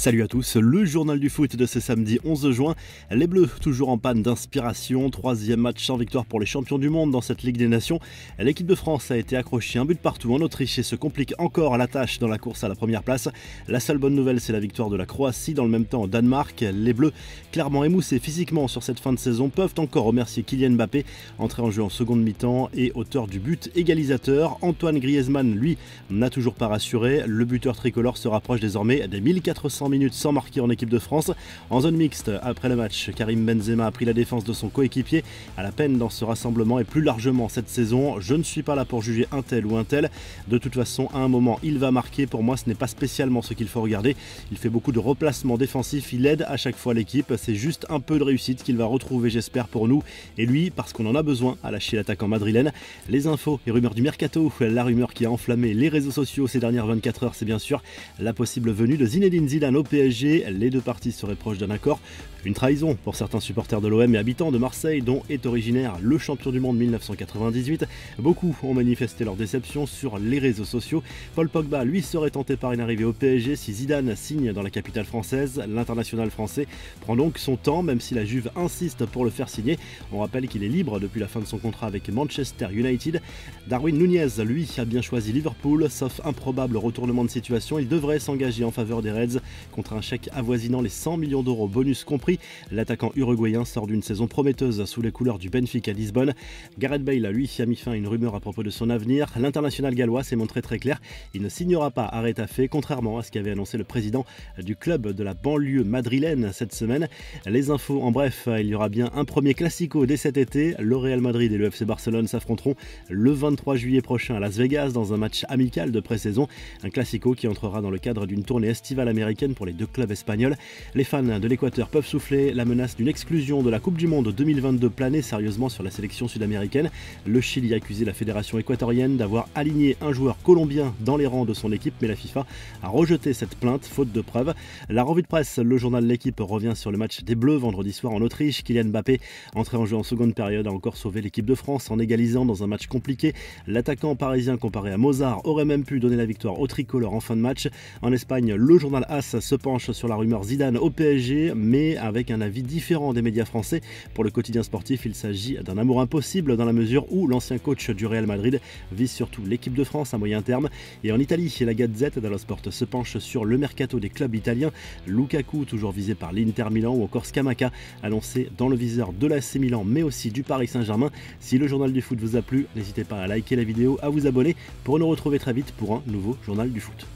Salut à tous, le journal du foot de ce samedi 11 juin. Les Bleus toujours en panne d'inspiration, troisième match sans victoire pour les champions du monde dans cette Ligue des Nations. L'équipe de France a été accrochée un but partout en Autriche et se complique encore la tâche dans la course à la première place. La seule bonne nouvelle, c'est la victoire de la Croatie dans le même temps au Danemark. Les Bleus, clairement émoussés physiquement sur cette fin de saison, peuvent encore remercier Kylian Mbappé, entré en jeu en seconde mi-temps et auteur du but égalisateur. Antoine Griezmann, lui, n'a toujours pas rassuré. Le buteur tricolore se rapproche désormais des 1400 minutes sans marquer en équipe de France. En zone mixte, après le match, Karim Benzema a pris la défense de son coéquipier à la peine dans ce rassemblement et plus largement cette saison. Je ne suis pas là pour juger un tel ou un tel. De toute façon, à un moment, il va marquer. Pour moi, ce n'est pas spécialement ce qu'il faut regarder. Il fait beaucoup de replacements défensifs. Il aide à chaque fois l'équipe. C'est juste un peu de réussite qu'il va retrouver, j'espère, pour nous. Et lui, parce qu'on en a besoin, à lâcher l'attaquant madrilène. Les infos et rumeurs du mercato. La rumeur qui a enflammé les réseaux sociaux ces dernières 24 heures, c'est bien sûr la possible venue de Zinedine Zidane au PSG. Les deux parties seraient proches d'un accord. Une trahison pour certains supporters de l'OM et habitants de Marseille, dont est originaire le champion du monde 1998. Beaucoup ont manifesté leur déception sur les réseaux sociaux. Paul Pogba, lui, serait tenté par une arrivée au PSG si Zidane signe dans la capitale française. L'international français prend donc son temps, même si la Juve insiste pour le faire signer. On rappelle qu'il est libre depuis la fin de son contrat avec Manchester United. Darwin Núñez, lui, a bien choisi Liverpool. Sauf improbable retournement de situation, il devrait s'engager en faveur des Reds contre un chèque avoisinant les 100 millions d'euros, bonus compris. L'attaquant uruguayen sort d'une saison prometteuse sous les couleurs du Benfica Lisbonne. Gareth Bale, lui, a mis fin à une rumeur à propos de son avenir. L'international gallois s'est montré très clair. Il ne signera pas à Retafe, contrairement à ce qu'avait annoncé le président du club de la banlieue madrilène cette semaine. Les infos en bref, il y aura bien un premier classico dès cet été. Le Real Madrid et le FC Barcelone s'affronteront le 23 juillet prochain à Las Vegas dans un match amical de pré-saison. Un classico qui entrera dans le cadre d'une tournée estivale américaine pour les deux clubs espagnols. Les fans de l'Équateur peuvent souffler. La menace d'une exclusion de la Coupe du Monde 2022 planait sérieusement sur la sélection sud-américaine. Le Chili a accusé la fédération équatorienne d'avoir aligné un joueur colombien dans les rangs de son équipe, mais la FIFA a rejeté cette plainte, faute de preuves. La revue de presse, le journal L'Équipe revient sur le match des Bleus vendredi soir en Autriche. Kylian Mbappé, entré en jeu en seconde période, a encore sauvé l'équipe de France en égalisant dans un match compliqué. L'attaquant parisien comparé à Mozart aurait même pu donner la victoire au tricolore en fin de match. En Espagne, le journal AS se penche sur la rumeur Zidane au PSG, mais avec un avis différent des médias français. Pour le quotidien sportif, il s'agit d'un amour impossible dans la mesure où l'ancien coach du Real Madrid vise surtout l'équipe de France à moyen terme. Et en Italie, la Gazette dello Sport se penche sur le mercato des clubs italiens. Lukaku, toujours visé par l'Inter Milan, ou encore Scamacca, annoncé dans le viseur de l'AC Milan, mais aussi du Paris Saint-Germain. Si le journal du foot vous a plu, n'hésitez pas à liker la vidéo, à vous abonner pour nous retrouver très vite pour un nouveau journal du foot.